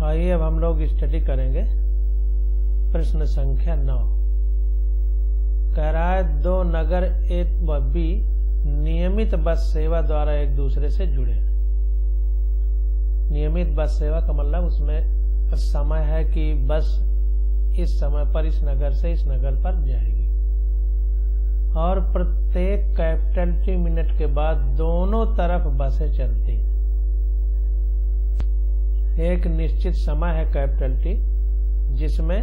आइए अब हम लोग स्टडी करेंगे प्रश्न संख्या 9। कह रहा है दो नगर ए व बी नियमित बस सेवा द्वारा एक दूसरे से जुड़े। नियमित बस सेवा का मतलब उसमें समय है कि बस इस समय पर इस नगर से इस नगर पर जाएगी और प्रत्येक कैपिटल T मिनट के बाद दोनों तरफ बसें चलती हैं। एक निश्चित समय है कैपिटल T जिसमें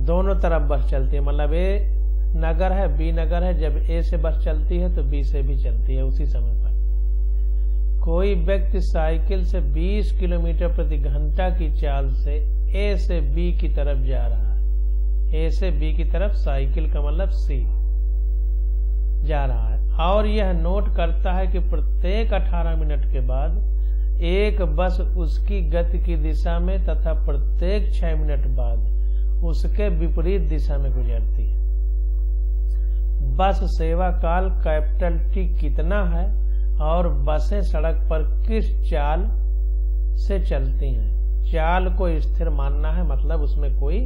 दोनों तरफ बस चलती है। मतलब ए नगर है बी नगर है, जब ए से बस चलती है तो बी से भी चलती है उसी समय पर। कोई व्यक्ति साइकिल से 20 किलोमीटर प्रति घंटा की चाल से ए से बी की तरफ जा रहा है। ए से बी की तरफ साइकिल का मतलब सी जा रहा है और यह नोट करता है कि प्रत्येक 18 मिनट के बाद एक बस उसकी गति की दिशा में तथा प्रत्येक 6 मिनट बाद उसके विपरीत दिशा में गुजरती है। बस सेवा काल कैपिटल T कितना है और बसें सड़क पर किस चाल से चलती हैं। चाल को स्थिर मानना है, मतलब उसमें कोई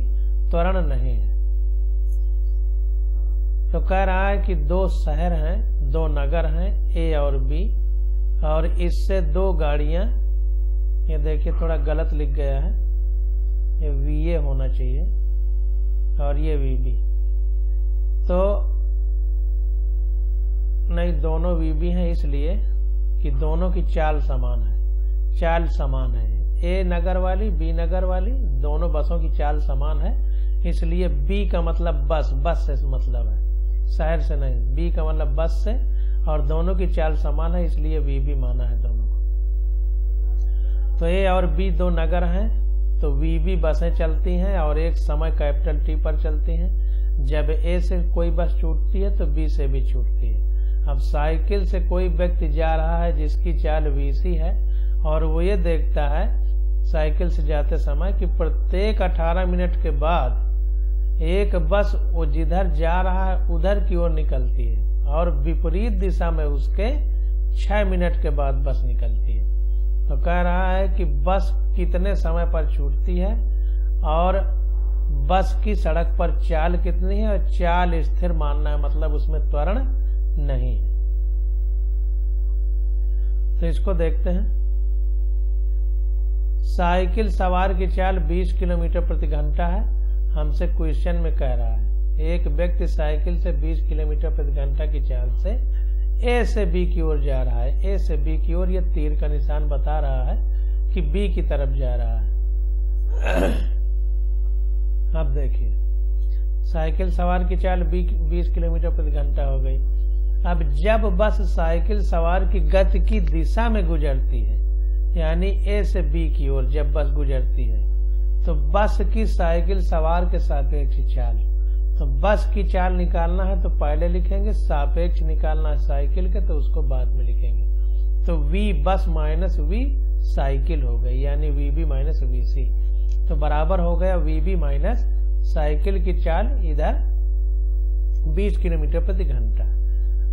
त्वरण नहीं है। तो कह रहा है कि दो शहर हैं, दो नगर हैं ए और बी, और इससे दो गाड़ियां, ये देखिए थोड़ा गलत लिख गया है, ये VA होना चाहिए और ये VB। तो नहीं, दोनों VB हैं इसलिए कि दोनों की चाल समान है। चाल समान है, ए नगर वाली बी नगर वाली, दोनों बसों की चाल समान है, इसलिए B का मतलब बस, बस से मतलब है, शहर से नहीं। B का मतलब बस से, और दोनों की चाल समान है इसलिए VB माना है दोनों को। तो A और B दो नगर हैं, तो VB बसें चलती हैं और एक समय कैपिटल T पर चलती हैं। जब A से कोई बस छूटती है तो B से भी छूटती है। अब साइकिल से कोई व्यक्ति जा रहा है जिसकी चाल VC है और वो ये देखता है साइकिल से जाते समय कि प्रत्येक 18 मिनट के बाद एक बस वो जिधर जा रहा है उधर की ओर निकलती है और विपरीत दिशा में उसके 6 मिनट के बाद बस निकलती है। तो कह रहा है कि बस कितने समय पर छूटती है और बस की सड़क पर चाल कितनी है, और चाल स्थिर मानना है, मतलब उसमें त्वरण नहीं है। तो इसको देखते हैं। साइकिल सवार की चाल 20 किलोमीटर प्रति घंटा है। हमसे क्वेश्चन में कह रहा है एक व्यक्ति साइकिल से 20 किलोमीटर प्रति घंटा की चाल से ए से बी की ओर जा रहा है। ए से बी की ओर ये तीर का निशान बता रहा है कि बी की तरफ जा रहा है। अब देखिए, साइकिल सवार की चाल 20 किलोमीटर प्रति घंटा हो गई। अब जब बस साइकिल सवार की गति की दिशा में गुजरती है, यानी ए से बी की ओर जब बस गुजरती है, तो बस की साइकिल सवार के सापेक्ष चाल। तो बस की चाल निकालना है तो पहले लिखेंगे, सापेक्ष निकालना है साइकिल के तो उसको बाद में लिखेंगे। तो V बस माइनस V साइकिल हो गई, यानी VB माइनस VC। तो बराबर हो गया VB माइनस साइकिल की चाल इधर 20 किलोमीटर प्रति घंटा।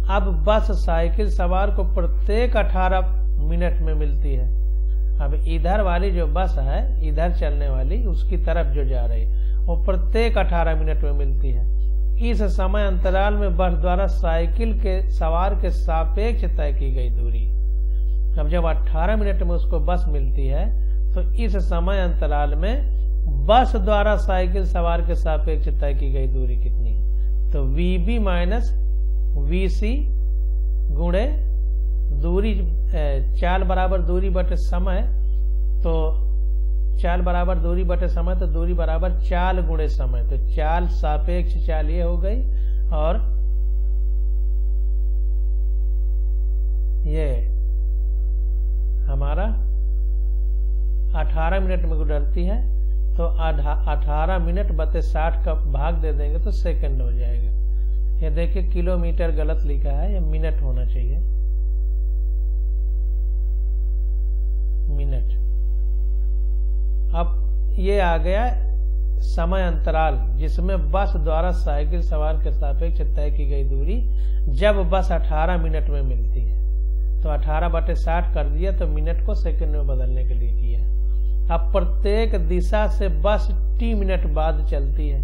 अब बस साइकिल सवार को प्रत्येक 18 मिनट में मिलती है। अब इधर वाली जो बस है, इधर चलने वाली, उसकी तरफ जो जा रही वो प्रत्येक 18 मिनट में मिलती है। इस समय अंतराल में बस द्वारा साइकिल के सवार के सापेक्ष तय की गई दूरी। अब जब 18 मिनट में उसको बस मिलती है तो इस समय अंतराल में बस द्वारा साइकिल सवार के सापेक्ष तय की गई दूरी कितनी है। तो VB माइनस VC गुणे दूरी, चाल बराबर दूरी बटे समय, तो चाल बराबर दूरी बटे समय, तो दूरी बराबर चाल गुणे समय। तो चाल सापेक्ष चाल ये हो गई और ये हमारा 18 मिनट में गुजरती है, तो 18 मिनट बटे 60 का भाग दे देंगे तो सेकंड हो जाएगा। ये देखिए किलोमीटर गलत लिखा है, ये मिनट होना चाहिए, मिनट। अब ये आ गया समय अंतराल जिसमें बस द्वारा साइकिल सवार के सापेक्ष तय की गई दूरी जब बस 18 मिनट में मिलती है। तो 18 बटे 60 कर दिया तो मिनट को सेकंड में बदलने के लिए किया। अब प्रत्येक दिशा से बस t मिनट बाद चलती है।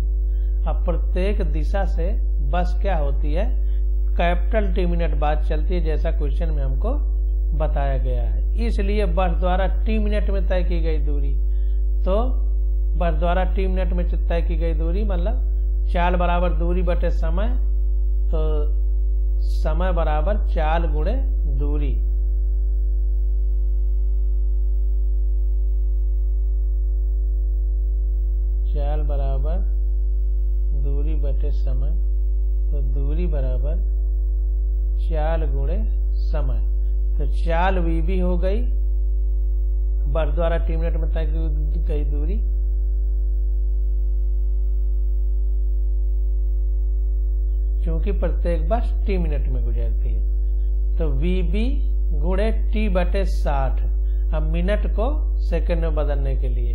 अब प्रत्येक दिशा से बस क्या होती है, कैपिटल T मिनट बाद चलती है, जैसा क्वेश्चन में हमको बताया गया है। इसलिए बस द्वारा t मिनट में तय की गई दूरी, तो बस द्वारा t मिनट में तय की गई दूरी मतलब चाल बराबर दूरी बटे समय, तो समय बराबर चाल गुणे दूरी। चाल बराबर दूरी बटे समय, तो दूरी बराबर चाल गुणे समय। तो चाल वीबी हो गई, बस द्वारा t मिनट में तय की गई दूरी, क्योंकि प्रत्येक बस t मिनट में गुजरती है। तो वीबी गुणे t बटे 60। अब मिनट को सेकंड में बदलने के लिए,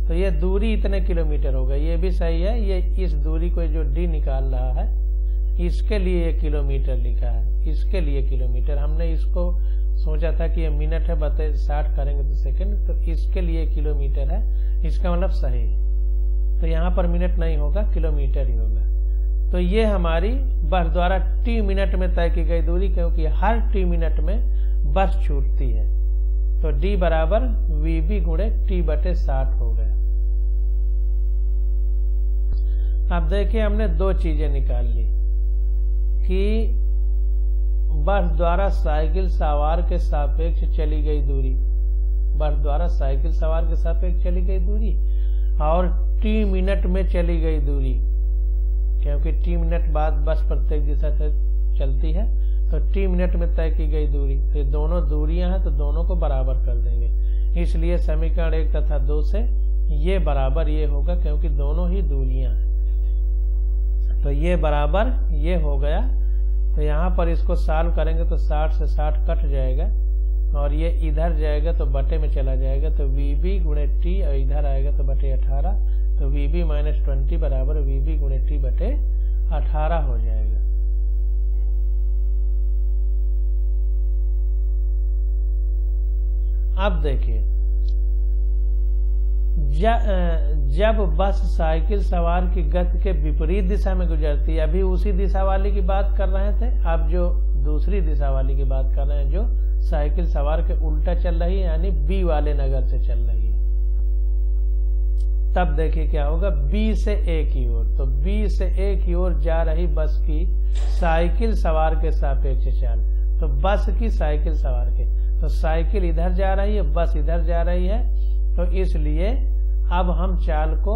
तो ये दूरी इतने किलोमीटर हो गई, ये भी सही है। ये इस दूरी को जो d निकाल रहा है इसके लिए ये किलोमीटर लिखा है, इसके लिए किलोमीटर। हमने इसको सोचा था कि ये मिनट है, बते 60 करेंगे तो सेकंड, तो इसके लिए किलोमीटर है, इसका मतलब सही है। तो यहाँ पर मिनट नहीं होगा, किलोमीटर ही होगा। तो ये हमारी बस द्वारा t मिनट में तय की गई दूरी, क्योंकि हर t मिनट में बस छूटती है। तो d बराबर वीबी गुणे t बटे 60 हो गया। अब देखिए हमने दो चीजें निकाल ली कि बस द्वारा साइकिल सवार के सापेक्ष चली गई दूरी, बस द्वारा साइकिल सवार के सापेक्ष चली गई दूरी, और t मिनट में चली गई दूरी, क्योंकि t मिनट बाद बस प्रत्येक दिशा से चलती है, तो t मिनट में तय की गई दूरी। तो ये दोनों दूरियां हैं, तो दोनों को बराबर कर देंगे। इसलिए समीकरण 1 तथा 2 से ये बराबर ये होगा, क्योंकि दोनों ही दूरियां हैं। तो ये बराबर ये हो गया। तो यहाँ पर इसको सॉल्व करेंगे तो 60 से 60 कट जाएगा, और ये इधर जाएगा तो बटे में चला जाएगा, तो वीबी गुणे टी, और इधर आएगा तो बटे 18, तो वीबी माइनस 20 बराबर वीबी गुणे टी बटे 18 हो जाएगा। अब देखिए, जब बस साइकिल सवार की गति के विपरीत दिशा में गुजरती है, अभी उसी दिशा वाली की बात कर रहे थे, अब जो दूसरी दिशा वाली की बात कर रहे हैं, जो साइकिल सवार के उल्टा चल रही है, यानी बी वाले नगर से चल रही है। तब देखिए क्या होगा, बी से ए की ओर, तो बी से ए की ओर जा रही बस की साइकिल सवार के सापेक्ष चाल, तो बस की साइकिल सवार के, तो साइकिल इधर जा रही है, बस इधर जा रही है, तो इसलिए अब हम चाल को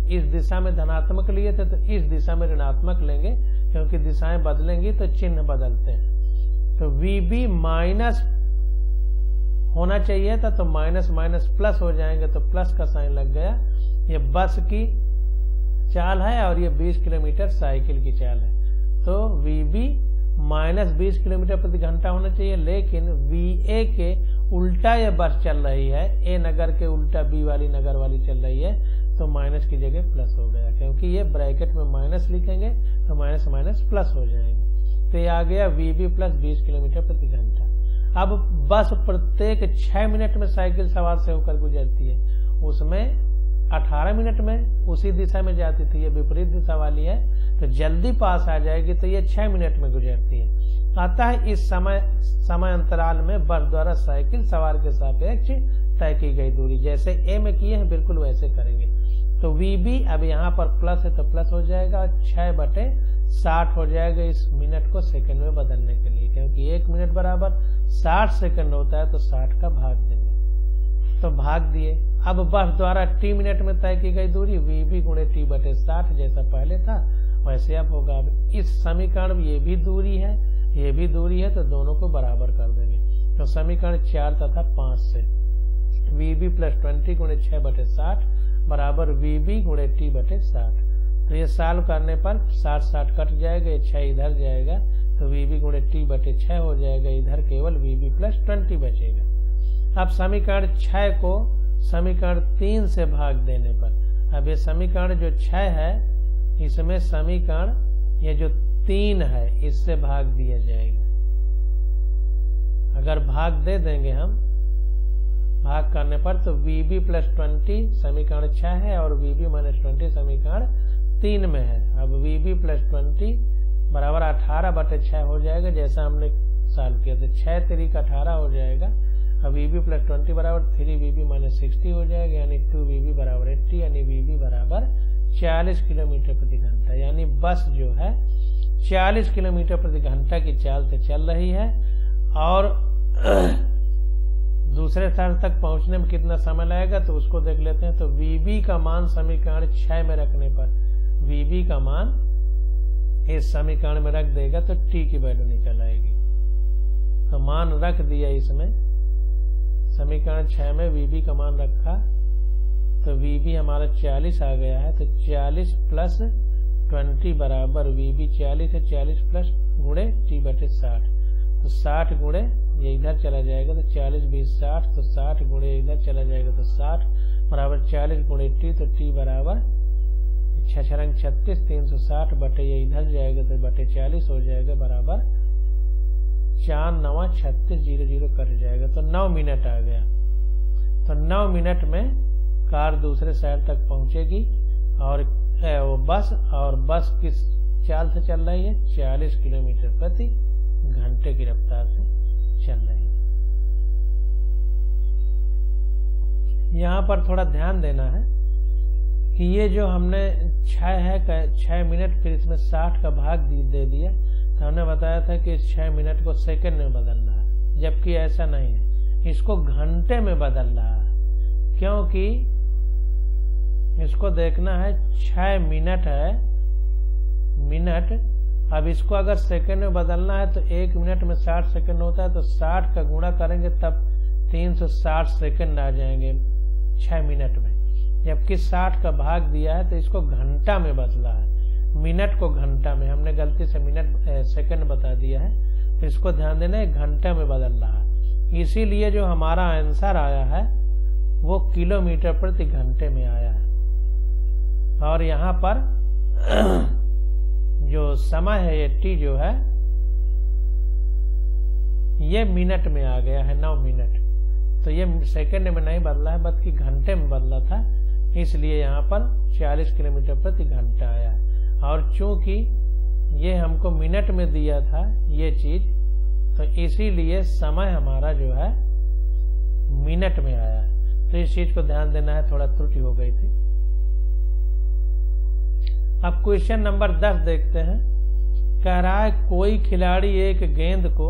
इस दिशा में धनात्मक लिए थे, तो इस दिशा में ऋणात्मक लेंगे, क्योंकि दिशाएं बदलेंगी तो चिन्ह बदलते हैं। तो वीबी माइनस होना चाहिए था, तो माइनस माइनस प्लस हो जाएंगे, तो प्लस का साइन लग गया। ये बस की चाल है और ये 20 किलोमीटर साइकिल की चाल है, तो वीबी माइनस 20 किलोमीटर प्रति घंटा होना चाहिए, लेकिन वीए के उल्टा ये बस चल रही है, ए नगर के उल्टा बी वाली नगर वाली चल रही है, तो माइनस की जगह प्लस हो गया, क्योंकि ये ब्रैकेट में माइनस लिखेंगे तो माइनस माइनस प्लस हो जाएंगे। तो ये आ गया वीबी प्लस 20 किलोमीटर प्रति घंटा। अब बस प्रत्येक 6 मिनट में साइकिल सवार से होकर गुजरती है, उसमें 18 मिनट में उसी दिशा में जाती थी, ये विपरीत दिशा वाली है, तो जल्दी पास आ जाएगी, तो ये 6 मिनट में गुजरती है। अतः इस समय अंतराल में बस द्वारा साइकिल सवार के सापेक्ष तय की गई दूरी, जैसे ए में किए हैं बिल्कुल वैसे करेंगे। तो वीबी अब यहाँ पर प्लस है तो प्लस हो जाएगा, और 6/60 हो जाएगा इस मिनट को सेकंड में बदलने के लिए, क्योंकि 1 मिनट बराबर 60 सेकंड होता है, तो 60 का भाग देंगे, तो भाग दिए। अब बस द्वारा टी मिनट में तय की गई दूरी वीबी गुणे टी बटे 60, जैसा पहले था वैसे अब होगा। अब इस समीकरण में ये भी दूरी है, ये भी दूरी है, तो दोनों को बराबर कर देंगे। तो समीकरण 4 तथा 5 से वीबी प्लस 20 गुणे 6/60 बराबर वीबी गुणे टी बटे 60। तो ये सॉल्व करने पर 60 कट जाएगा, ये 6 इधर जाएगा, तो वीबी गुणे टी बटे 6 हो जाएगा, इधर केवल वीबी प्लस 20 बचेगा। अब समीकरण 6 को समीकरण 3 से भाग देने पर, अब ये समीकरण जो 6 है इसमें समीकरण ये जो 3 है इससे भाग दिया जाएगा। अगर भाग दे देंगे हम, भाग करने पर, तो VB + 20 समीकरण 6 है और VB - 20 समीकरण 3 में है। अब VB + 20 बराबर 18/6 हो जाएगा, जैसा हमने सॉल्व किया था। 6 3 18 हो जाएगा। अब VB + 20 बराबर 3VB - 60 हो जाएगा, यानी 2VB बराबर 80, यानी VB बराबर 40 किलोमीटर प्रति घंटा। यानी बस जो है 40 किलोमीटर प्रति घंटा की चाल से चल रही है और दूसरे शहर तक पहुंचने में कितना समय लगेगा तो उसको देख लेते हैं। तो VB का मान समीकरण 6 में रखने पर, VB का मान इस समीकरण में रख देगा तो T की वैल्यू निकल आएगी। तो मान रख दिया इसमें, समीकरण 6 में VB का मान रखा तो VB हमारा 40 आ गया है। तो 40 + 20 बराबर VB 40 है, 40 प्लस गुणे T/60, तो 60 गुणे ये इधर चला जाएगा तो 40 20 60, तो 60 गुणे इधर चला जाएगा तो 60 बराबर 40 गुणे T, तो T बराबर 6 × 36 360 बटे ये इधर जाएगा तो बटे 40 हो जाएगा, बराबर 4 × 9 = 36 0 0 कट जाएगा। तो 9 मिनट आ गया। तो 9 मिनट में कार दूसरे शहर तक पहुंचेगी और वो बस किस चाल से चल रही है? 40 किलोमीटर प्रति घंटे की रफ्तार से चल रही है। यहाँ पर थोड़ा ध्यान देना है कि ये जो हमने 6 मिनट फिर इसमें 60 का भाग दे दिया, तो हमने बताया था कि इस 6 मिनट को सेकंड में बदलना है, जबकि ऐसा नहीं है, इसको घंटे में बदल रहा है। क्योंकि इसको देखना है 6 मिनट है, अब इसको अगर सेकंड में बदलना है तो 1 मिनट में 60 सेकंड होता है, तो 60 का गुणा करेंगे तब 360 सेकंड आ जाएंगे 6 मिनट में। जबकि 60 का भाग दिया है तो इसको घंटा में बदला है, मिनट को घंटा में, हमने गलती से सेकंड बता दिया है, तो इसको ध्यान देना है, घंटा में बदल रहा है। इसीलिए जो हमारा आंसर आया है वो किलोमीटर प्रति घंटे में आया है। और यहाँ पर जो समय है ये T जो है ये मिनट में आ गया है, 9 मिनट। तो ये सेकंड में नहीं बदला है बल्कि घंटे में बदला था, इसलिए यहाँ पर 40 किलोमीटर प्रति घंटा आया है। और चूंकि ये हमको मिनट में दिया था ये चीज, तो इसीलिए समय हमारा जो है मिनट में आया है। तो इस चीज को ध्यान देना है, थोड़ा त्रुटि हो गई थी। अब क्वेश्चन नंबर 10 देखते हैं। कह रहा है कोई खिलाड़ी एक गेंद को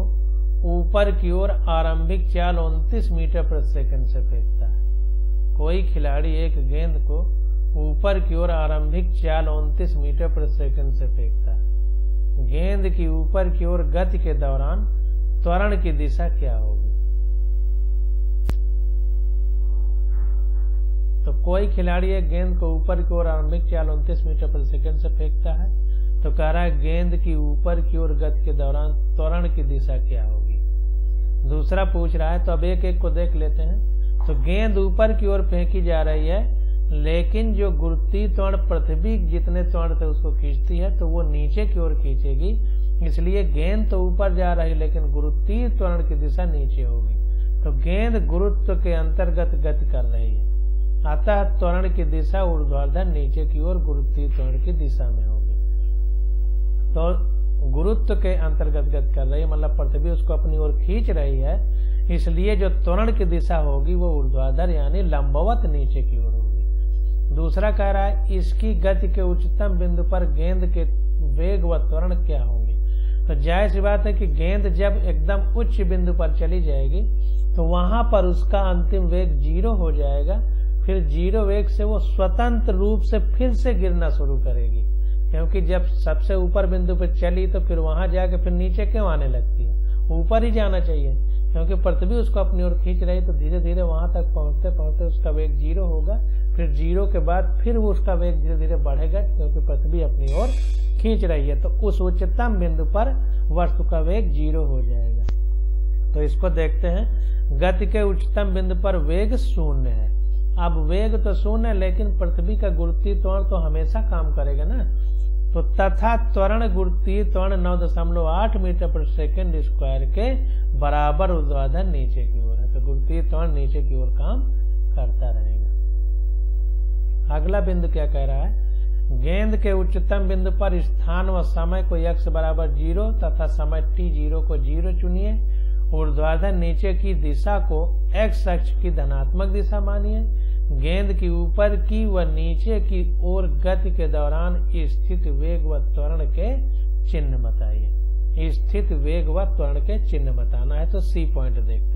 ऊपर की ओर आरंभिक चाल 29 मीटर प्रति सेकंड से फेंकता है। कोई खिलाड़ी एक गेंद को ऊपर की ओर आरंभिक चाल 29 मीटर प्रति सेकंड से फेंकता है। गेंद की ऊपर की ओर गति के दौरान त्वरण की दिशा क्या होगी? तो कोई खिलाड़ी एक गेंद को ऊपर की ओर आरंभिक चाल 29 मीटर प्रति सेकंड से फेंकता है, तो कह रहा है गेंद की ऊपर की ओर गति के दौरान त्वरण की दिशा क्या होगी। दूसरा पूछ रहा है, तो अब एक एक को देख लेते हैं। तो गेंद ऊपर की ओर फेंकी जा रही है, लेकिन जो गुरुत्वीय त्वरण पृथ्वी जितने त्वरण से उसको खींचती है तो वो नीचे की ओर खींचेगी, इसलिए गेंद तो ऊपर जा रही है लेकिन गुरुत्वीय त्वरण की दिशा नीचे होगी। तो गेंद गुरुत्व के अंतर्गत गति कर रही है, अतः त्वरण की दिशा ऊर्ध्वाधर नीचे की ओर गुरुत्वीय त्वरण की दिशा में होगी। तो गुरुत्व के अंतर्गत गति कर रही है, मतलब पृथ्वी उसको अपनी ओर खींच रही है, इसलिए जो त्वरण की दिशा होगी वो ऊर्ध्वाधर यानी लंबवत नीचे की ओर होगी। दूसरा कह रहा है इसकी गति के उच्चतम बिंदु पर गेंद के वेग व त्वरण क्या होंगे। तो जाहिर सी बात है कि गेंद जब एकदम उच्च बिंदु पर चली जाएगी तो वहां पर उसका अंतिम वेग 0 हो जाएगा, फिर 0 वेग से वो स्वतंत्र रूप से फिर से गिरना शुरू करेगी, क्योंकि जब सबसे ऊपर बिंदु पर चली तो फिर वहां जाके फिर नीचे क्यों आने लगती है, ऊपर ही जाना चाहिए, क्योंकि पृथ्वी उसको अपनी ओर खींच रही। तो धीरे धीरे वहां तक पहुंचते पहुंचते उसका वेग 0 होगा, फिर 0 के बाद फिर वो उसका वेग धीरे धीरे बढ़ेगा, क्योंकि पृथ्वी अपनी ओर खींच रही है। तो उस उच्चतम बिंदु पर वस्तु का वेग 0 हो जाएगा। तो इसको देखते हैं, गति के उच्चतम बिंदु पर वेग 0 है। अब वेग तो 0 है, लेकिन पृथ्वी का गुरुत्वीय त्वरण तो हमेशा काम करेगा ना। तो तथा त्वरण गुरुत्वीय त्वरण 9.8 मीटर प्रति सेकंड स्क्वायर के बराबर ऊर्ध्वाधर नीचे की ओर है। तो गुरुत्वीय त्वरण नीचे की ओर काम करता रहेगा। अगला बिंदु क्या कह रहा है, गेंद के उच्चतम बिंदु पर स्थान व समय को x बराबर 0 तथा समय t0 को 0 चुनिए। ऊर्ध्वाधर नीचे की दिशा को x अक्ष की धनात्मक दिशा मानिए। गेंद की ऊपर की व नीचे की ओर गति के दौरान स्थित वेग व त्वरण के चिन्ह बताइए। स्थित वेग व त्वरण के चिन्ह बताना है, तो सी पॉइंट देखते हैं।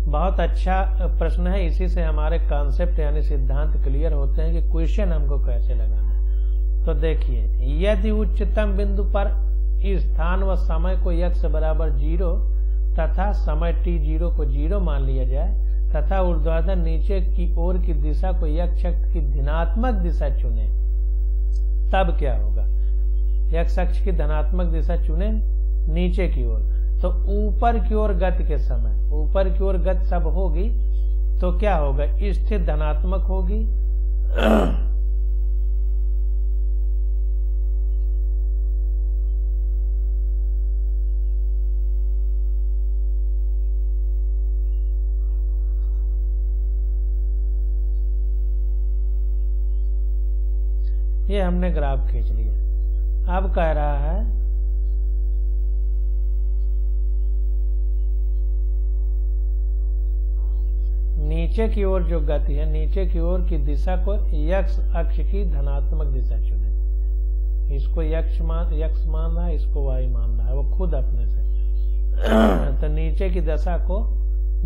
बहुत अच्छा प्रश्न है, इसी से हमारे कॉन्सेप्ट यानी सिद्धांत क्लियर होते हैं कि क्वेश्चन हमको कैसे लगाना है। तो देखिए, यदि उच्चतम बिंदु पर स्थान व समय को x बराबर 0 तथा समय t0 को 0 मान लिया जाए तथा ऊर्ध्वाधर नीचे की ओर की दिशा को x अक्ष की धनात्मक दिशा चुने, तब क्या होगा। x अक्ष की धनात्मक दिशा चुने नीचे की ओर, तो ऊपर की ओर गति के समय ऊपर की ओर गति सब होगी तो क्या होगा, स्थिर धनात्मक होगी ये हमने ग्राफ खींच लिया। अब कह रहा है नीचे की ओर जो गति है, नीचे की ओर की दिशा को x अक्ष की धनात्मक दिशा चुने। इसको x मान रहा है, इसको y मान रहा है, वो खुद अपने से तो नीचे की दिशा को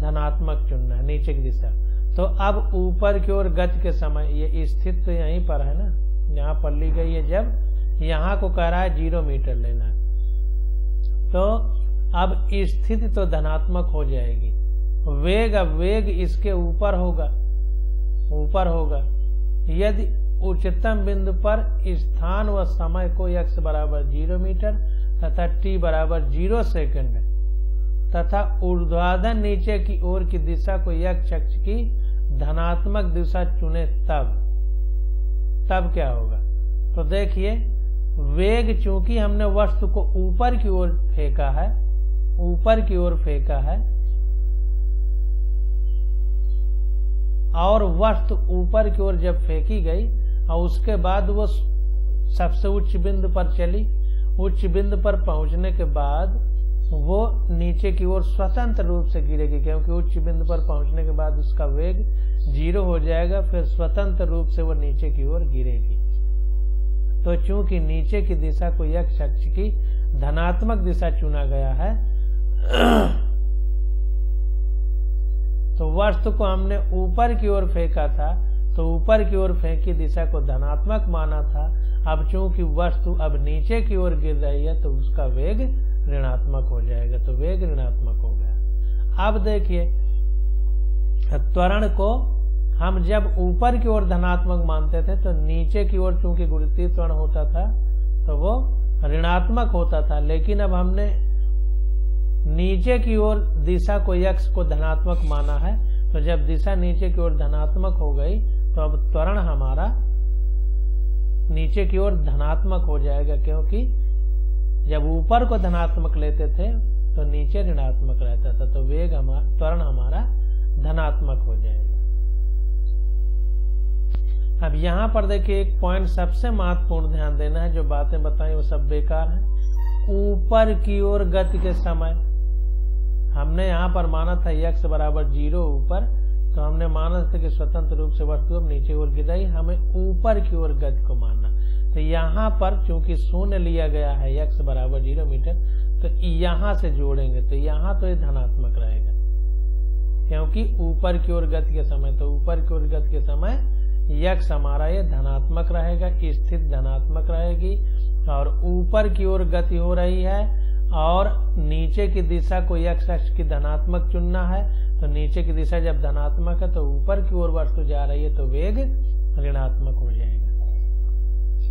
धनात्मक चुनना है, नीचे की दिशा। तो अब ऊपर की ओर गति के समय ये स्थित तो यहीं पर है ना, यहाँ पर ली गई है। जब यहाँ को कह रहा है 0 मीटर लेना है, तो अब स्थिति तो धनात्मक हो जाएगी। वेग, अब वेग इसके ऊपर होगा। यदि उच्चतम बिंदु पर स्थान व समय को x बराबर 0 मीटर तथा t बराबर 0 सेकंड तथा ऊर्ध्वाधर नीचे की ओर की दिशा को x अक्ष की धनात्मक दिशा चुने, तब क्या होगा। तो देखिए, वेग चूंकि हमने वस्तु को ऊपर की ओर फेंका है, और वस्तु ऊपर की ओर जब फेंकी गई और उसके बाद वो सबसे उच्च बिंदु पर चली, उच्च बिंदु पर पहुंचने के बाद वो नीचे की ओर स्वतंत्र रूप से गिरेगी, क्योंकि उच्च बिंदु पर पहुंचने के बाद उसका वेग 0 हो जाएगा, फिर स्वतंत्र रूप से वो नीचे की ओर गिरेगी। तो चूंकि नीचे की दिशा को x अक्ष की धनात्मक दिशा चुना गया है, तो वस्तु को हमने ऊपर की ओर फेंका था, तो ऊपर की ओर फेंकी दिशा को धनात्मक माना था। अब चूंकि वस्तु अब नीचे की ओर गिर रही है, तो उसका वेग ऋणात्मक हो जाएगा, तो वेग ऋणात्मक हो गया। अब देखिए, त्वरण को हम जब ऊपर की ओर धनात्मक मानते थे, तो नीचे की ओर चूंकि गुरुत्वीय त्वरण होता था तो वो ऋणात्मक होता था। लेकिन अब हमने नीचे की ओर दिशा को x को धनात्मक माना है, तो जब दिशा नीचे की ओर धनात्मक हो गई तो अब त्वरण हमारा नीचे की ओर धनात्मक हो जाएगा, क्योंकि जब ऊपर को धनात्मक लेते थे तो नीचे ऋणात्मक रहता था, तो वेग त्वरण हमारा धनात्मक हो जाएगा। अब यहाँ पर देखिए, एक पॉइंट सबसे महत्वपूर्ण ध्यान देना है, जो बातें बताई वो सब बेकार है। ऊपर की ओर गति के समय हमने यहाँ पर माना था x बराबर 0 ऊपर, तो हमने माना था कि स्वतंत्र रूप से वस्तु अब नीचे ओर गिर रही, हमें ऊपर की ओर गति को मानना। तो यहाँ पर चूंकि शून्य लिया गया है x बराबर 0 मीटर, तो यहाँ से जोड़ेंगे तो यहाँ तो ये धनात्मक रहेगा, क्योंकि ऊपर की ओर गति के समय, तो ऊपर की ओर गति के समय x हमारा ये धनात्मक रहेगा, स्थिति धनात्मक रहेगी। और ऊपर की ओर गति हो रही है और नीचे की दिशा को x अक्ष की धनात्मक चुनना है, तो नीचे की दिशा जब धनात्मक है तो ऊपर की ओर वस्तु जा रही है, तो वेग ऋणात्मक हो जाएगा,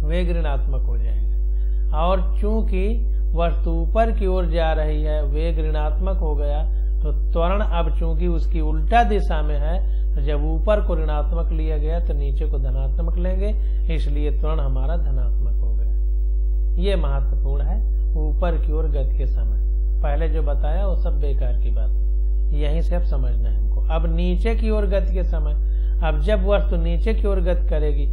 वेग ऋणात्मक हो जाएगा। और चूंकि वस्तु ऊपर की ओर जा रही है, वेग ऋणात्मक हो गया, तो त्वरण अब चूंकि उसकी उल्टा दिशा में है, तो जब ऊपर को ऋणात्मक लिया गया तो नीचे को धनात्मक लेंगे, इसलिए त्वरण हमारा धनात्मक हो गया। ये महत्वपूर्ण है ऊपर की ओर गति के समय। पहले जो बताया वो सब बेकार की बात, यहीं से अब समझना है हमको। अब नीचे की ओर गति के समय, अब जब वस्तु नीचे की ओर गति करेगी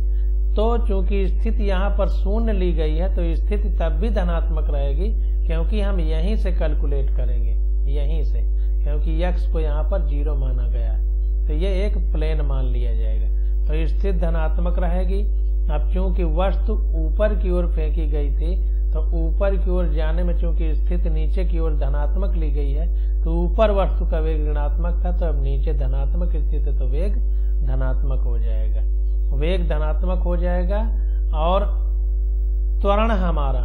तो चूंकि स्थिति यहाँ पर शून्य ली गई है तो स्थिति तब भी धनात्मक रहेगी, क्योंकि हम यहीं से कैलकुलेट करेंगे, यहीं से, क्योंकि x को यहाँ पर 0 माना गया है, तो ये एक प्लेन मान लिया जाएगा, तो स्थिति धनात्मक रहेगी। अब चूंकि वस्तु ऊपर की ओर फेंकी गई थी तो ऊपर की ओर जाने में चूंकि स्थिति नीचे की ओर धनात्मक ली गई है तो ऊपर वस्तु का वेग ऋणात्मक था, तो अब नीचे धनात्मक स्थिति है तो वेग धनात्मक हो जाएगा, वेग धनात्मक हो जाएगा। और त्वरण हमारा,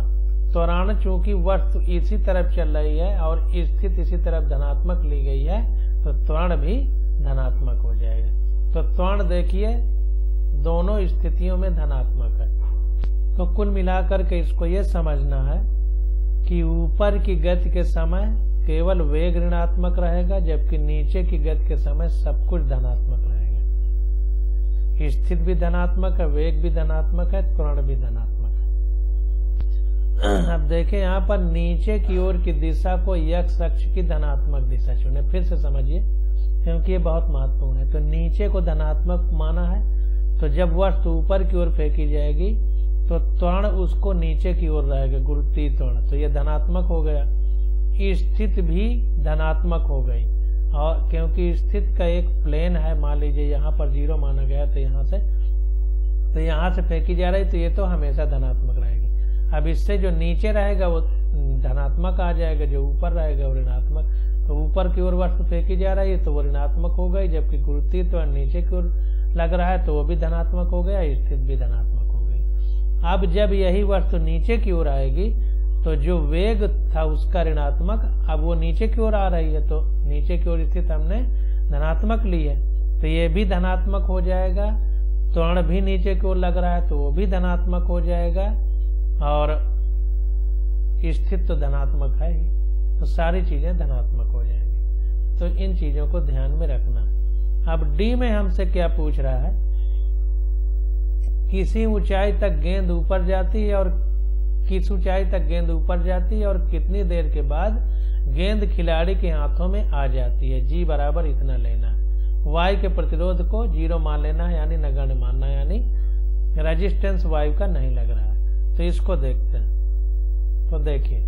त्वरण चूंकि वस्तु इसी तरफ चल रही है और स्थिति इसी तरफ धनात्मक ली गई है तो त्वरण भी धनात्मक हो जाएगा। तो त्वरण देखिए दोनों स्थितियों में धनात्मक है। तो कुल मिलाकर के इसको ये समझना है कि ऊपर की गति के समय केवल वेग ऋणात्मक रहेगा, जबकि नीचे की गति के समय सब कुछ धनात्मक रहेगा। स्थिति भी धनात्मक है, वेग भी धनात्मक है, त्वरण भी धनात्मक है। अब देखें यहाँ पर नीचे की ओर की दिशा को x अक्ष की धनात्मक दिशा चुने, फिर से समझिए क्योंकि ये बहुत महत्वपूर्ण है। तो नीचे को धनात्मक माना है, तो जब वस्तु ऊपर की ओर फेंकी जाएगी तो त्वरण उसको नीचे की ओर रहेगा, गुरुत्वीय त्वरण, तो ये धनात्मक हो गया। स्थिति भी धनात्मक हो गई, और क्योंकि स्थिति का एक प्लेन है, मान लीजिए यहाँ पर 0 माना गया तो यहाँ से फेंकी जा रही, तो ये तो हमेशा धनात्मक रहेगी। अब इससे जो नीचे रहेगा वो धनात्मक आ जाएगा, जो ऊपर रहेगा वो ऋणात्मक। तो ऊपर की ओर वस्तु फेंकी जा रही है तो वो ऋणात्मक हो गई, जबकि गुरुत्वीय त्वरण नीचे की ओर लग रहा है तो वो भी धनात्मक हो गया, स्थिति भी धनात्मक हो गई। अब जब यही वस्तु नीचे की ओर आएगी तो जो वेग था उसका ऋणात्मक, अब वो नीचे की ओर आ रही है तो नीचे की ओर स्थित हमने धनात्मक ली है तो ये भी धनात्मक हो जाएगा। त्वरण भी नीचे की ओर लग रहा है तो वो भी धनात्मक हो जाएगा, और स्थिति तो धनात्मक है ही, तो सारी चीजें धनात्मक हो जाएंगी। तो इन चीजों को ध्यान में रखना। अब डी में हमसे क्या पूछ रहा है, किसी ऊंचाई तक गेंद ऊपर जाती है और किस ऊंचाई तक गेंद ऊपर जाती है और कितनी देर के बाद गेंद खिलाड़ी के हाथों में आ जाती है। जी बराबर इतना लेना है। वायु के प्रतिरोध को 0 मान लेना है, यानी नगण्य मानना, यानी रेजिस्टेंस वायु का नहीं लग रहा है। तो इसको देखते हैं। तो देखिए,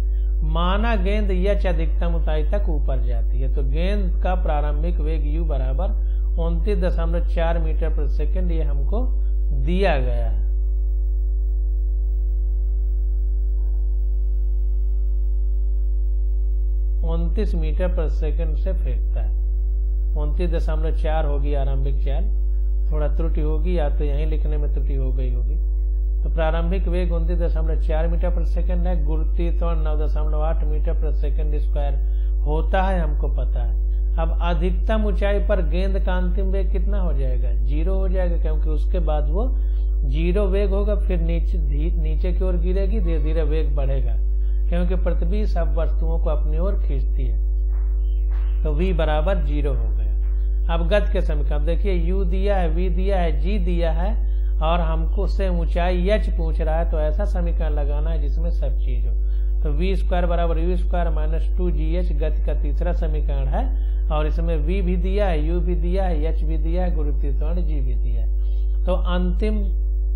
माना गेंद यच अधिकतम ऊंचाई तक ऊपर जाती है, तो गेंद का प्रारंभिक वेग u बराबर 29.4 मीटर प्रति सेकंड ये हमको दिया गया है। उनतीस मीटर प्रति सेकंड से फेंकता है। 29.4 होगी आरंभिक चाल, थोड़ा त्रुटि होगी या तो यहीं लिखने में त्रुटि हो गई होगी। तो प्रारंभिक वेग 29.4 मीटर प्रति सेकंड है, गुरुत्वीय त्वरण 9.8 मीटर प्रति सेकंड स्क्वायर होता है, हमको पता है। अब अधिकतम ऊंचाई पर गेंद का अंतिम वेग कितना हो जाएगा, 0 हो जाएगा, क्योंकि उसके बाद वो 0 वेग होगा, फिर नीचे की ओर गिरेगी, धीरे धीरे वेग बढ़ेगा, क्योंकि पृथ्वी सब वस्तुओं को अपनी ओर खींचती है। तो v बराबर 0 हो गया। अब गति के समीकरण देखिए, u दिया है, v दिया है, g दिया है, और हमको से ऊंचाई h पूछ रहा है, तो ऐसा समीकरण लगाना है जिसमें सब चीज हो। तो v² बराबर u² माइनस 2gh गति का तीसरा समीकरण है, और इसमें v भी दिया है, u भी दिया है, h भी दिया है, गुरुत्वीय त्वरण g भी दिया है। तो अंतिम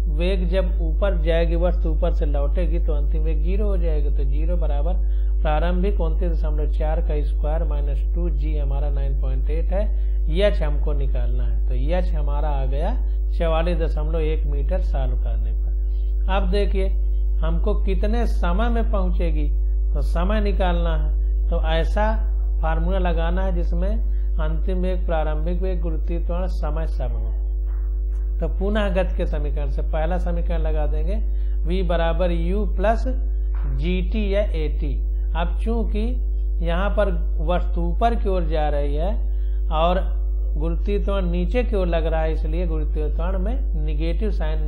वेग जब ऊपर जाएगी, वस्तु ऊपर से लौटेगी, तो अंतिम वेग 0 हो जाएगा। तो 0 बराबर प्रारंभिक 29.4 का स्क्वायर माइनस 2g हमारा 9.8 है, h हमको निकालना है। तो h हमारा आ गया 44.1 मीटर साल करने पर। अब देखिए हमको कितने समय में पहुंचेगी, तो समय निकालना है। तो ऐसा फार्मूला लगाना है जिसमें अंतिम वेग, प्रारंभिक वेग, गुरुत्वीय त्वरण, समय सब हो। तो पुनः गति के समीकरण से पहला समीकरण लगा देंगे, v बराबर u प्लस gt या at। अब चूंकि यहाँ पर वस्तु ऊपर की ओर जा रही है और गुरुत्वीय त्वरण नीचे की ओर लग रहा है, इसलिए गुरुत्वीय त्वरण में निगेटिव साइन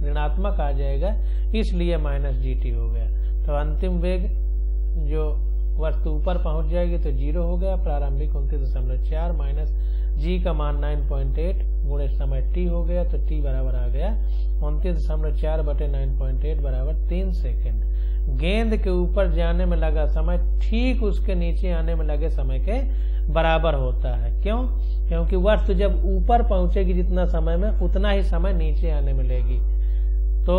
ऋणात्मक आ जाएगा, इसलिए माइनस gt हो गया। तो अंतिम वेग जो वस्तु ऊपर पहुंच जाएगी तो 0 हो गया, प्रारंभिक 29.4 माइनस g का मान 9.8 गुणे समय t हो गया। तो t बराबर आ गया 29.4 बटे 9.8 बराबर 3 सेकेंड। गेंद के ऊपर जाने में लगा समय ठीक उसके नीचे आने में लगे समय के बराबर होता है। क्यों? क्योंकि वस्तु जब ऊपर पहुंचेगी जितना समय में, उतना ही समय नीचे आने में लेगी। तो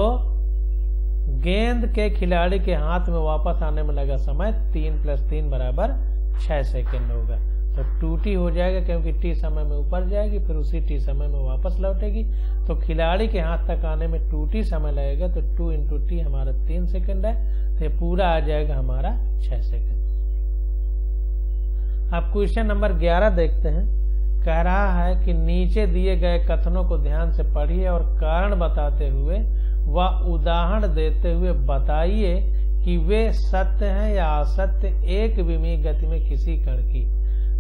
गेंद के खिलाड़ी के हाथ में वापस आने में लगा समय 3 + 3 = 6 सेकंड होगा। तो 2t हो जाएगा, क्योंकि t समय में ऊपर जाएगी, फिर उसी t समय में वापस लौटेगी। तो खिलाड़ी के हाथ तक आने में 2t समय लगेगा, तो 2 × t हमारा 3 सेकंड है। तो ये पूरा आ जाएगा हमारा 6 सेकंड। अब क्वेश्चन नंबर 11 देखते हैं। कह रहा है कि नीचे दिए गए कथनों को ध्यान से पढ़िए और कारण बताते हुए व उदाहरण देते हुए बताइए कि वे सत्य हैं या असत्य एक विमीय गति में किसी कण की।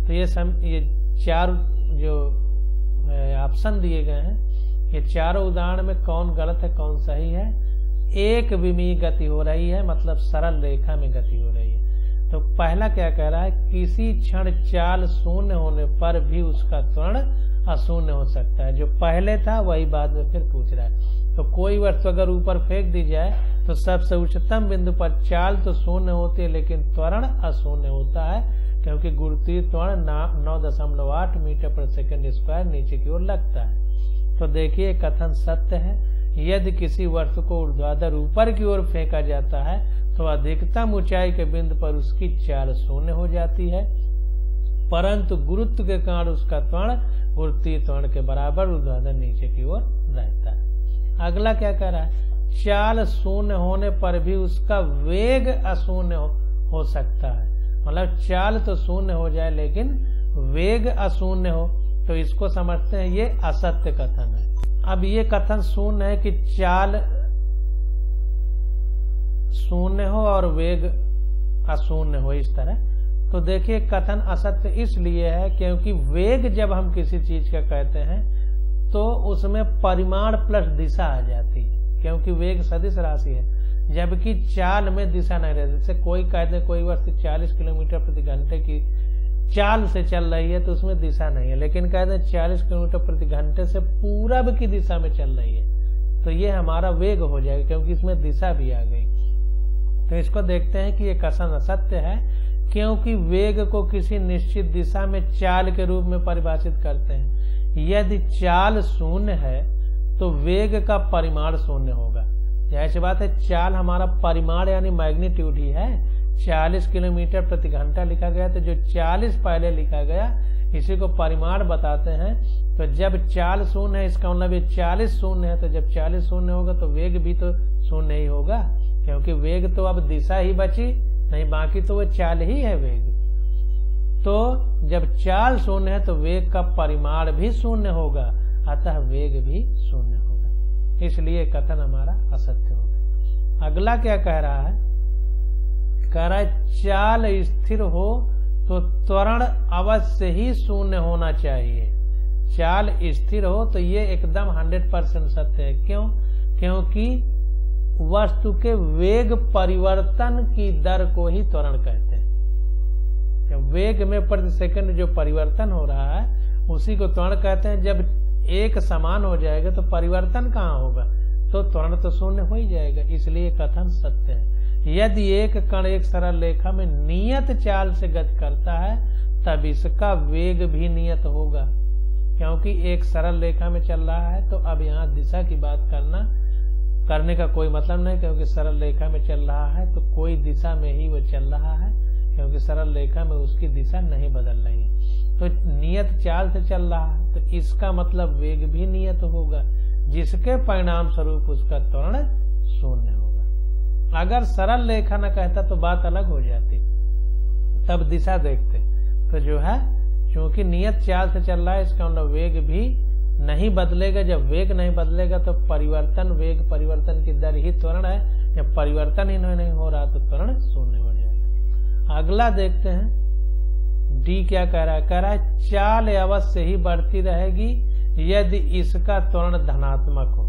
तो ये 4 जो ऑप्शन दिए गए हैं, ये चारों उदाहरण में कौन गलत है कौन सही है। एक विमीय गति हो रही है, मतलब सरल रेखा में गति हो रही है। तो पहला क्या कह रहा है, किसी क्षण चाल शून्य होने पर भी उसका त्वरण अशून्य हो सकता है। जो पहले था वही बाद में फिर पूछ रहा है। तो कोई वस्तु अगर ऊपर फेंक दी जाए तो सबसे उच्चतम बिंदु पर चाल तो शून्य होती है, लेकिन त्वरण अशून्य होता है, क्योंकि गुरुत्वीय त्वरण 9.8 मीटर/सेकंड² नीचे की ओर लगता है। तो देखिए कथन सत्य है। यदि किसी वस्तु को ऊर्ध्वाधर ऊपर की ओर फेंका जाता है तो अधिकतम ऊंचाई के बिंदु पर उसकी चाल शून्य हो जाती है, परंतु गुरुत्व के कारण उसका त्वरण गुरुत्वीय त्वरण के बराबर ऊर्ध्वाधर नीचे की ओर रहता है। अगला क्या कह रहा है, चाल शून्य होने पर भी उसका वेग अशून्य हो सकता है। मतलब चाल तो शून्य हो जाए लेकिन वेग अशून्य हो, तो इसको समझते हैं ये असत्य कथन है। अब ये कथन शून्य है कि चाल शून्य हो और वेग अशून्य हो, इस तरह। तो देखिए कथन असत्य इसलिए है क्योंकि वेग जब हम किसी चीज का कहते हैं तो उसमें परिमाण प्लस दिशा आ जाती है, क्योंकि वेग सदिश राशि है, जबकि चाल में दिशा नहीं रहती। जैसे कोई कहते हैं कोई वस्तु 40 किलोमीटर/घंटे की चाल से चल रही है तो उसमें दिशा नहीं है, लेकिन कहते हैं 40 किलोमीटर/घंटे से पूरब की दिशा में चल रही है, तो ये हमारा वेग हो जाएगा, क्योंकि इसमें दिशा भी आ गई। तो इसको देखते हैं कि ये कथन असत्य है, क्योंकि वेग को किसी निश्चित दिशा में चाल के रूप में परिभाषित करते हैं। यदि चाल शून्य है तो वेग का परिमाण शून्य होगा। ऐसी बात है, चाल हमारा परिमाण यानी मैग्नीट्यूड ही है। 40 किलोमीटर/घंटा लिखा गया, तो जो 40 पहले लिखा गया इसी को परिमाण बताते हैं। तो जब चाल शून्य है इसका मतलब ये 40 शून्य है, तो जब 40 शून्य होगा तो वेग भी तो शून्य ही होगा, क्योंकि वेग तो अब दिशा ही बची नहीं, बाकी तो वो चाल ही है वेग। तो जब चाल शून्य है तो वेग का परिमाण भी शून्य होगा, अतः वेग भी शून्य होगा, इसलिए कथन हमारा असत्य होगा। अगला क्या कह रहा है, कह रहा है चाल स्थिर हो तो त्वरण अवश्य ही शून्य होना चाहिए। चाल स्थिर हो तो ये एकदम 100% सत्य है। क्यों? क्योंकि वस्तु के वेग परिवर्तन की दर को ही त्वरण कहते हैं। वेग में प्रति सेकंड जो परिवर्तन हो रहा है उसी को त्वरण कहते हैं। जब एक समान हो जाएगा तो परिवर्तन कहाँ होगा, तो त्वरण तो शून्य हो ही जाएगा, इसलिए कथन सत्य है। यदि एक कण एक सरल रेखा में नियत चाल से गति करता है तब इसका वेग भी नियत होगा, क्योंकि एक सरल रेखा में चल रहा है। तो अब यहाँ दिशा की बात करने का कोई मतलब नहीं, क्योंकि सरल रेखा में चल रहा है तो कोई दिशा में ही वो चल रहा है, क्योंकि सरल रेखा में उसकी दिशा नहीं बदल रही है। तो नियत चाल से चल रहा है तो इसका मतलब वेग भी नियत होगा, जिसके परिणाम स्वरूप उसका त्वरण शून्य होगा। अगर सरल रेखा न कहता तो बात अलग हो जाती, तब दिशा देखते। तो जो है क्योंकि नियत चाल से चल रहा है इसका मतलब वेग भी नहीं बदलेगा। जब वेग नहीं बदलेगा तो वेग परिवर्तन की दर ही त्वरण है। जब परिवर्तन ही नहीं हो रहा तो त्वरण शून्य हो जाएगा। अगला देखते हैं, डी क्या कह रहा है, कह रहा है चाल अवश्य ही बढ़ती रहेगी यदि इसका त्वरण धनात्मक हो।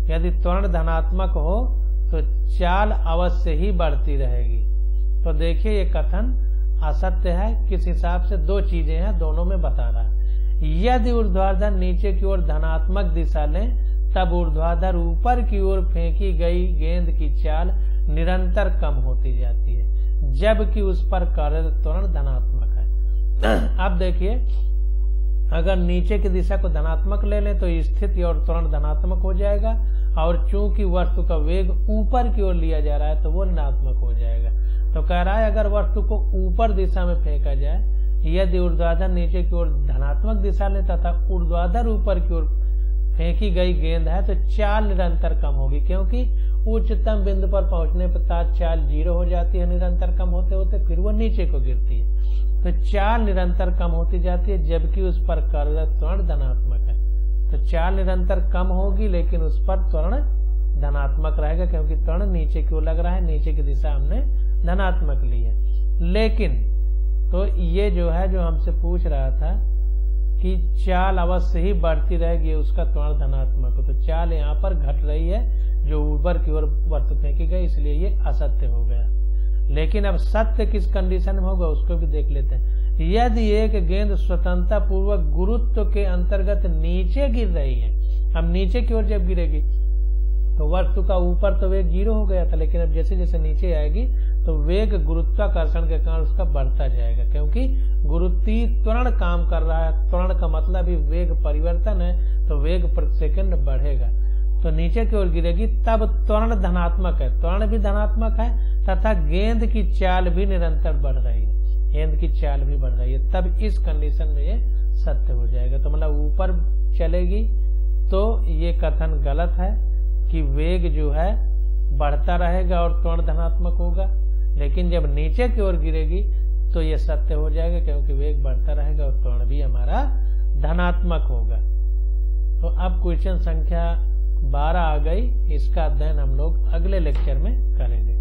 यदि त्वरण धनात्मक हो तो चाल अवश्य ही बढ़ती रहेगी। तो देखिए ये कथन असत्य है। किस हिसाब से, दो चीजें हैं, दोनों में बता रहा है। यदि ऊर्ध्वाधर नीचे की ओर धनात्मक दिशा लें तब ऊर्ध्वाधर ऊपर की ओर फेंकी गई गेंद की चाल निरंतर कम होती जाती है, जबकि उस पर कार्यरत त्वरण धनात्मक है। अब देखिए, अगर नीचे की दिशा को धनात्मक ले लें तो स्थिति और त्वरण धनात्मक हो जाएगा, और चूंकि वस्तु का वेग ऊपर की ओर लिया जा रहा है तो वो ऋणात्मक हो जाएगा। तो कह रहा है अगर वस्तु को ऊपर दिशा में फेंका जाए, यदि ऊर्ध्वाधर नीचे की ओर धनात्मक दिशा ले तथा ऊर्ध्वाधर ऊपर की ओर फेंकी गई गेंद है तो चाल निरंतर कम होगी, क्योंकि उच्चतम बिंदु पर पहुंचने पर चाल 0 हो जाती है निरंतर कम होते होते, फिर वो नीचे को गिरती है। तो चाल निरंतर कम होती जाती है, जबकि उस पर कार्यरत त्वरण धनात्मक है। तो चाल निरंतर कम होगी लेकिन उस पर त्वरण धनात्मक रहेगा, क्योंकि त्वरण नीचे की ओर लग रहा है, नीचे की दिशा हमने धनात्मक ली है। लेकिन तो ये जो है जो हमसे पूछ रहा था कि चाल अवश्य ही बढ़ती रहेगी, उसका त्वरण धनात्मक हो, तो चाल यहाँ पर घट रही है जो ऊपर की ओर वस्तु फेंकी गई, इसलिए ये असत्य हो गया। लेकिन अब सत्य किस कंडीशन में होगा उसको भी देख लेते हैं। यदि एक गेंद स्वतंत्रता पूर्वक गुरुत्व के अंतर्गत नीचे गिर रही है, अब नीचे की ओर जब गिरेगी तो वस्तु का ऊपर तो वेग 0 हो गया था, लेकिन अब जैसे जैसे नीचे आएगी तो वेग गुरुत्वाकर्षण के कारण उसका बढ़ता जाएगा, क्योंकि गुरुत्वीय त्वरण काम कर रहा है। त्वरण का मतलब ही वेग परिवर्तन है, तो वेग प्रति सेकंड बढ़ेगा। तो नीचे की ओर गिरेगी तब त्वरण धनात्मक है, त्वरण भी धनात्मक है तथा गेंद की चाल भी निरंतर बढ़ रही है, गेंद की चाल भी बढ़ रही है, तब इस कंडीशन में ये सत्य हो जाएगा। तो मतलब ऊपर चलेगी तो ये कथन गलत है कि वेग जो है बढ़ता रहेगा और त्वरण धनात्मक होगा, लेकिन जब नीचे की ओर गिरेगी तो ये सत्य हो जाएगा, क्योंकि वेग बढ़ता रहेगा और त्वरण भी हमारा धनात्मक होगा। तो अब क्वेश्चन संख्या 12 आ गई, इसका अध्ययन हम लोग अगले लेक्चर में करेंगे।